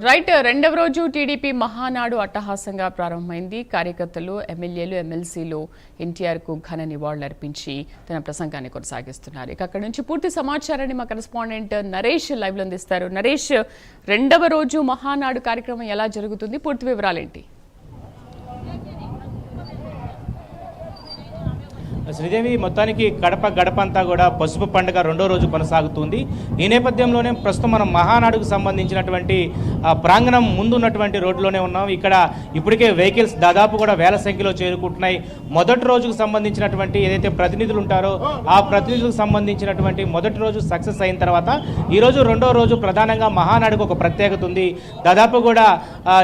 Right రెండవ రోజు TDP Mahanadu అట్టహాసంగా ప్రారంభమైంది. కార్యకర్తలు, ఎమ్మెల్యేలు, ఎమ్మెల్సీలు ఎన్టీఆర్ కు ఘన నివాళులర్పించి తన ప్రసంగాన్ని కొనసాగిస్తున్నారు. ఇక అక్కడి నుంచి పూర్తి సమాచారాన్ని మా కరెస్పాండెంట్ నరేష్ లైవ్ లో అందిస్తారు. నరేష్, రెండవ రోజు మహానాడు కార్యక్రమం ఎలా జరుగుతుంది, పూర్తి వివరాలేంటి? శ్రీదేవి, మొత్తానికి గడప గడపంతా కూడా పసుపు పండుగ రెండో రోజు కొనసాగుతుంది. ఈ నేపథ్యంలోనే ప్రస్తుతం మనం మహానాడుకు సంబంధించినటువంటి ప్రాంగణం ముందున్నటువంటి రోడ్లోనే ఉన్నాం. ఇక్కడ ఇప్పటికే వెహికల్స్ దాదాపు కూడా వేల సంఖ్యలో చేరుకుంటున్నాయి. మొదటి రోజుకు సంబంధించినటువంటి ఏదైతే ప్రతినిధులు ఉంటారో ఆ ప్రతినిధులకు సంబంధించినటువంటి మొదటి రోజు సక్సెస్ అయిన తర్వాత ఈరోజు రెండో రోజు ప్రధానంగా మహానాడుకు ఒక ప్రత్యేకత ఉంది. దాదాపు కూడా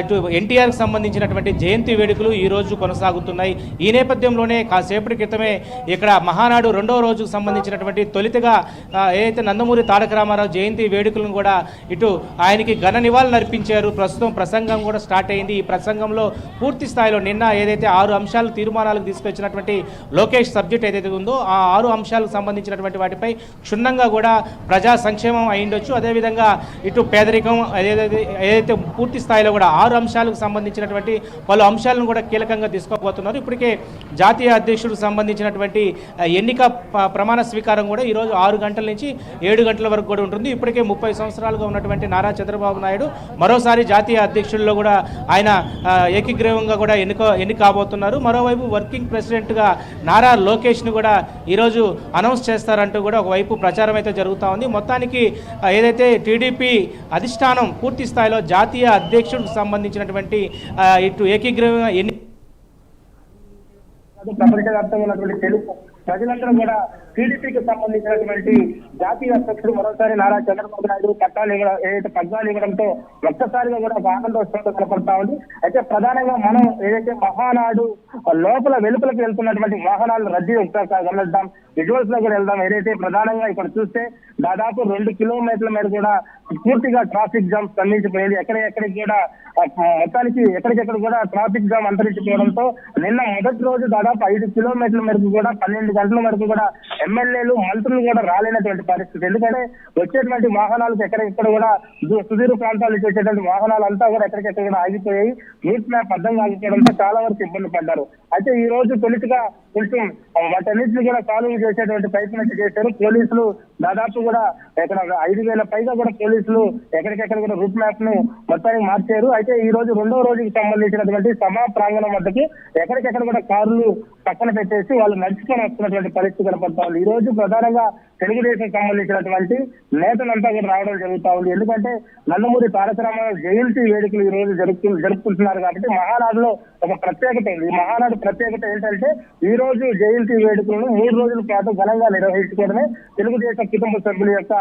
ఇటు ఎన్టీఆర్కి సంబంధించినటువంటి జయంతి వేడుకలు ఈ రోజు కొనసాగుతున్నాయి. ఈ నేపథ్యంలోనే కాసేపటి క్రితమే ఇక్కడ మహానాడు రెండో రోజుకు సంబంధించినటువంటి తొలితగా ఏదైతే నందమూరి తారక రామారావు జయంతి వేడుకలను కూడా ఇటు ఆయనకి ఘన నివాళులు అర్పించారు. ప్రస్తుతం ప్రసంగం కూడా స్టార్ట్ అయింది. ఈ ప్రసంగంలో పూర్తి స్థాయిలో నిన్న ఏదైతే 6 అంశాలు తీర్మానాలకు తీసుకొచ్చినటువంటి లోకేష్ సబ్జెక్ట్ ఏదైతే ఉందో ఆ 6 అంశాలకు సంబంధించినటువంటి వాటిపై క్షుణ్ణంగా కూడా ప్రజా సంక్షేమం అయిండొచ్చు. అదేవిధంగా ఇటు పేదరికం ఏదైతే పూర్తి స్థాయిలో కూడా 6 అంశాలకు సంబంధించినటువంటి పలు అంశాలను కూడా కీలకంగా తీసుకోబోతున్నారు. ఇప్పటికే జాతీయ అధ్యక్షుడికి సంబంధించినటువంటి ఎన్నిక ప్రమాణ స్వీకారం కూడా ఈరోజు 6 గంటల నుంచి 7 గంటల వరకు కూడా ఉంటుంది. ఇప్పటికే 30 సంవత్సరాలుగా ఉన్నటువంటి నారా చంద్రబాబు నాయుడు మరోసారి జాతీయ అధ్యక్షుల్లో కూడా ఆయన ఏకగ్రీవంగా కూడా ఎన్నిక కాబోతున్నారు. మరోవైపు వర్కింగ్ ప్రెసిడెంట్గా నారా లోకేష్ను కూడా ఈరోజు అనౌన్స్ చేస్తారంటూ కూడా ఒకవైపు ప్రచారం అయితే జరుగుతూ ఉంది. మొత్తానికి ఏదైతే టీడీపీ అధిష్టానం పూర్తి స్థాయిలో జాతీయ అధ్యక్షుడికి సంబంధించినటువంటి ఇటు ఏకగ్రీవంగా ప్రపంచవ్యాప్తంగా ఉన్నటువంటి తెలుగు ప్రజలందరూ కూడా టీడీపీకి సంబంధించినటువంటి జాతీయ అధ్యక్షుడు మరోసారి నారా చంద్రబాబు నాయుడు పగ్గాలు ఇవ్వడంతో ఒక్కసారిగా కూడా ఒక ఆనందోత్సవంతో కనపడతా ఉంది. అయితే ప్రధానంగా మనం ఏదైతే మహానాడు లోపల వెలుపలకు వెళ్తున్నటువంటి వాహనాలు రద్దీ ఒకసారి గమనిద్దాం, విజువల్స్ లో కూడా వెళ్దాం. ఏదైతే ప్రధానంగా ఇక్కడ చూస్తే దాదాపు 2 కిలోమీటర్ల మేర కూడా పూర్తిగా ట్రాఫిక్ జామ్ స్పందించిపోయింది. ఎక్కడికి కూడా మొత్తానికి ఎక్కడికెక్కడ కూడా ట్రాఫిక్ జామ్ అంతరించిపోవడంతో నిన్న మొదటి రోజు దాదాపు 5 కిలోమీటర్ల మేరకు కూడా 12 గంటల వరకు కూడా ఎమ్మెల్యేలు, మంత్రులు కూడా రాలేనటువంటి పరిస్థితి. ఎందుకంటే వచ్చేటువంటి వాహనాలకు ఎక్కడెక్కడ కూడా సుదూర ప్రాంతాలకు వచ్చేటువంటి వాహనాలు అంతా కూడా ఎక్కడికెక్కడ కూడా ఆగిపోయాయి. రూట్ మ్యాప్ అర్థం కాకపోవడంతో చాలా వరకు ఇబ్బంది పడ్డారు. అయితే ఈ రోజు తొలిటిగా కొంచెం వాటన్నిటిని కూడా సాల్వ్ చేసేటువంటి ప్రయత్నం చేశారు పోలీసులు. దాదాపు కూడా ఇక్కడ 5,000 పైగా కూడా పోలీసులు ఎక్కడికెక్కడ కూడా రూట్ మ్యాప్ ను మొత్తానికి మార్చారు. అయితే ఈ రోజు రెండో రోజుకి సంబంధించినటువంటి సభా ప్రాంగణం వద్దకి ఎక్కడికెక్కడ కూడా కార్లు పక్కన పెట్టేసి వాళ్ళు నడుచుకొని వస్తున్నటువంటి పరిస్థితి కనపడతా ఉంది. ఈ రోజు ప్రధానంగా తెలుగుదేశం సంబంధించినటువంటి నేతలంతా కూడా రావడం జరుగుతా ఉంది. ఎందుకంటే నందమూరి తారక రామారావు జయంతి వేడుకలు ఈ రోజు జరుపుకుంటున్నారు కాబట్టి మహానాడులో ఒక ప్రత్యేకత ఉంది. ఈ మహానాడు ప్రత్యేకత ఏంటంటే ఈ రోజు జయంతి వేడుకలను 3 రోజుల పాటు ఘనంగా నిర్వహించుకోవడమే తెలుగుదేశం కుటుంబ సభ్యుల యొక్క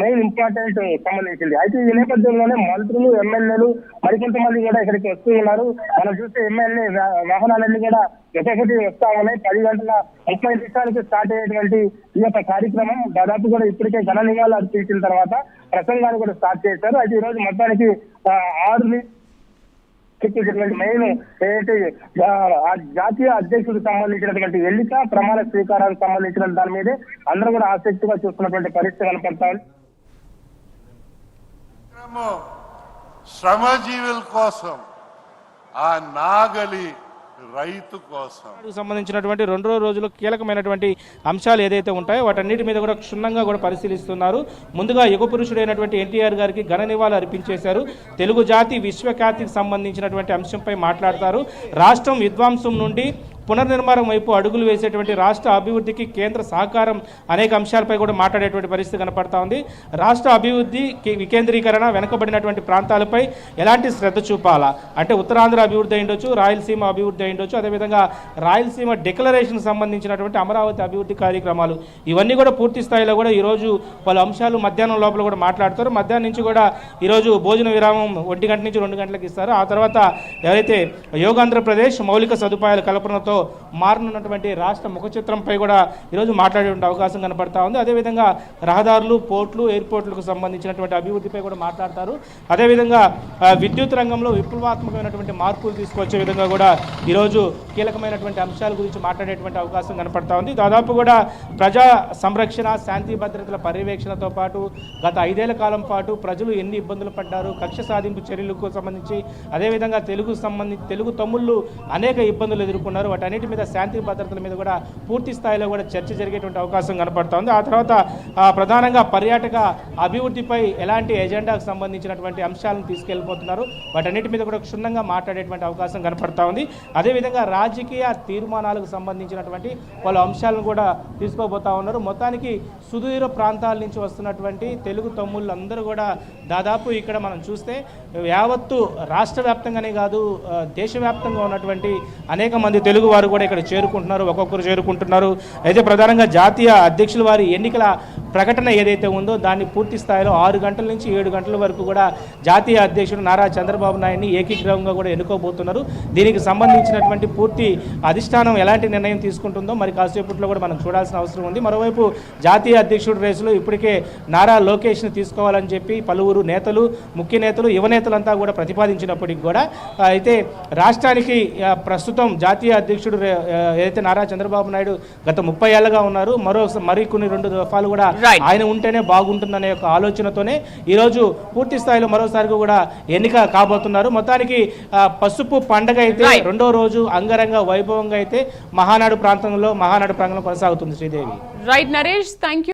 మెయిన్ ఇంపార్టెంట్ సంబంధించింది. అయితే ఈ నేపథ్యంలోనే మంత్రులు, ఎమ్మెల్యేలు మరికొంతమంది కూడా ఇక్కడికి వస్తూ ఉన్నారు. మనం చూస్తే ఎమ్మెల్యే వాహనాలన్నీ కూడా ఒకటి వస్తా ఉన్నాయి. 10:30 స్టార్ట్ అయ్యేటువంటి ఈ యొక్క కార్యక్రమం దాదాపు కూడా ఇప్పటికే ఘన నివాళులు అర్పించిన తర్వాత ప్రసంగాన్ని కూడా స్టార్ట్ చేశారు. అయితే ఈ రోజు మొత్తానికి 6 మెయిన్ ఏదైతే జాతీయ అధ్యక్షుడికి సంబంధించినటువంటి ఎన్నిక ప్రమాణ స్వీకారానికి సంబంధించిన దాని మీదే అందరూ కూడా ఆసక్తిగా చూస్తున్నటువంటి పరిస్థితి కనపడతారు. శ్రమజీవుల కోసం, ఆ నాగలి రైతు కోసం సంబంధించినటువంటి 2 రోజులు కీలకమైనటువంటి అంశాలు ఏదైతే ఉంటాయో వాటన్నిటి మీద కూడా క్షుణ్ణంగా కూడా పరిశీలిస్తున్నారు. ముందుగా యుగ పురుషుడైనటువంటి ఎన్టీఆర్ గారికి ఘన నివాళులు అర్పించేశారు. తెలుగు జాతి విశ్వఖ్యాతికి సంబంధించినటువంటి అంశంపై మాట్లాడతారు. రాష్ట్రం విధ్వంసం నుండి పునర్నిర్మాణం వైపు అడుగులు వేసేటువంటి రాష్ట్ర అభివృద్ధికి కేంద్ర సహకారం అనేక అంశాలపై కూడా మాట్లాడేటువంటి పరిస్థితి కనపడతా ఉంది. రాష్ట్ర అభివృద్ధి వికేంద్రీకరణ, వెనుకబడినటువంటి ప్రాంతాలపై ఎలాంటి శ్రద్ధ చూపాలా అంటే ఉత్తరాంధ్ర అభివృద్ధి అయ్యుండొచ్చు, రాయలసీమ అభివృద్ధి అయ్యుండొచ్చు, అదేవిధంగా రాయలసీమ డిక్లరేషన్ సంబంధించినటువంటి అమరావతి అభివృద్ధి కార్యక్రమాలు ఇవన్నీ కూడా పూర్తి స్థాయిలో కూడా ఈరోజు పలు అంశాలు మధ్యాహ్నం లోపల కూడా మాట్లాడతారు. మధ్యాహ్నం నుంచి కూడా ఈరోజు భోజన విరామం 1 గంట నుంచి 2 గంటలకు ఇస్తారు. ఆ తర్వాత ఎవరైతే యోగాంధ్రప్రదేశ్ మౌలిక సదుపాయాల కల్పనతో త్వరలో మారనున్నటువంటి రాష్ట్ర ముఖ చిత్రంపై కూడా ఈరోజు మాట్లాడే అవకాశం కనపడతా ఉంది. అదేవిధంగా రహదారులు, పోర్ట్లు, ఎయిర్పోర్ట్లకు సంబంధించినటువంటి అభివృద్ధిపై కూడా మాట్లాడతారు. అదేవిధంగా విద్యుత్ రంగంలో విప్లవాత్మకమైనటువంటి మార్పులు తీసుకొచ్చే విధంగా కూడా ఈరోజు కీలకమైనటువంటి అంశాల గురించి మాట్లాడేటువంటి అవకాశం కనపడతా ఉంది. దాదాపు కూడా ప్రజా సంరక్షణ, శాంతి భద్రతల పర్యవేక్షణతో పాటు గత 5 ఏళ్ల కాలం పాటు ప్రజలు ఎన్ని ఇబ్బందులు పడ్డారు, కక్ష సాధింపు చర్యలకు సంబంధించి, అదేవిధంగా తెలుగు తమ్ముళ్ళు అనేక ఇబ్బందులు ఎదుర్కొన్నారు. వాటన్నిటి మీద శాంతి భద్రతల మీద కూడా పూర్తి స్థాయిలో కూడా చర్చ జరిగేటువంటి అవకాశం కనపడతా ఉంది. ఆ తర్వాత ప్రధానంగా పర్యాటక అభివృద్ధిపై ఎలాంటి ఎజెండాకు సంబంధించినటువంటి అంశాలను తీసుకెళ్ళిపోతున్నారు, వాటన్నిటి మీద కూడా క్షుణ్ణంగా మాట్లాడేటువంటి అవకాశం కనపడతా ఉంది. అదేవిధంగా రాజకీయ తీర్మానాలకు సంబంధించినటువంటి పలు అంశాలను కూడా తీసుకోబోతా ఉన్నారు. మొత్తానికి సుదూర ప్రాంతాల నుంచి వస్తున్నటువంటి తెలుగు తమ్ముళ్ళందరూ కూడా దాదాపు ఇక్కడ మనం చూస్తే యావత్తు రాష్ట్ర వ్యాప్తంగానే కాదు, దేశవ్యాప్తంగా ఉన్నటువంటి అనేక మంది తెలుగు వారు కూడా ఇక్కడ చేరుకుంటున్నారు, ఒక్కొక్కరు చేరుకుంటున్నారు. అయితే ప్రధానంగా జాతీయ అధ్యక్షుల వారి ఎన్నికల ప్రకటన ఏదైతే ఉందో దాన్ని పూర్తి స్థాయిలో 6 గంటల నుంచి 7 గంటల వరకు కూడా జాతీయ అధ్యక్షుడు నారా చంద్రబాబు నాయుడిని ఏకీగ్రహంగా కూడా ఎన్నుకోబోతున్నారు. దీనికి సంబంధించినటువంటి పూర్తి అధిష్టానం ఎలాంటి నిర్ణయం తీసుకుంటుందో మరి కాసేపట్లో కూడా మనం చూడాల్సిన అవసరం ఉంది. మరోవైపు జాతీయ అధ్యక్షుడు రేసులో ఇప్పటికే నారా లోకేష్ను తీసుకోవాలని చెప్పి పలువురు నేతలు, ముఖ్య నేతలు, యువ నేతలంతా కూడా ప్రతిపాదించినప్పటికీ కూడా అయితే రాష్ట్రానికి ప్రస్తుతం జాతీయ అధ్యక్షుడు ఏదైతే నారా చంద్రబాబు నాయుడు గత 30 ఏళ్ళగా ఉన్నారు, మరికొన్ని 2 దఫాలు కూడా ఆయన ఉంటేనే బాగుంటుందనే ఒక ఆలోచనతోనే ఈరోజు పూర్తి స్థాయిలో మరోసారి కూడా ఎన్నిక కాబోతున్నారు. మొత్తానికి పసుపు పండగ అయితే 2వ రోజు అంగరంగ వైభవంగా అయితే మహానాడు ప్రాంగణంలో కొనసాగుతుంది. Sridevi. Right Naresh, thank you.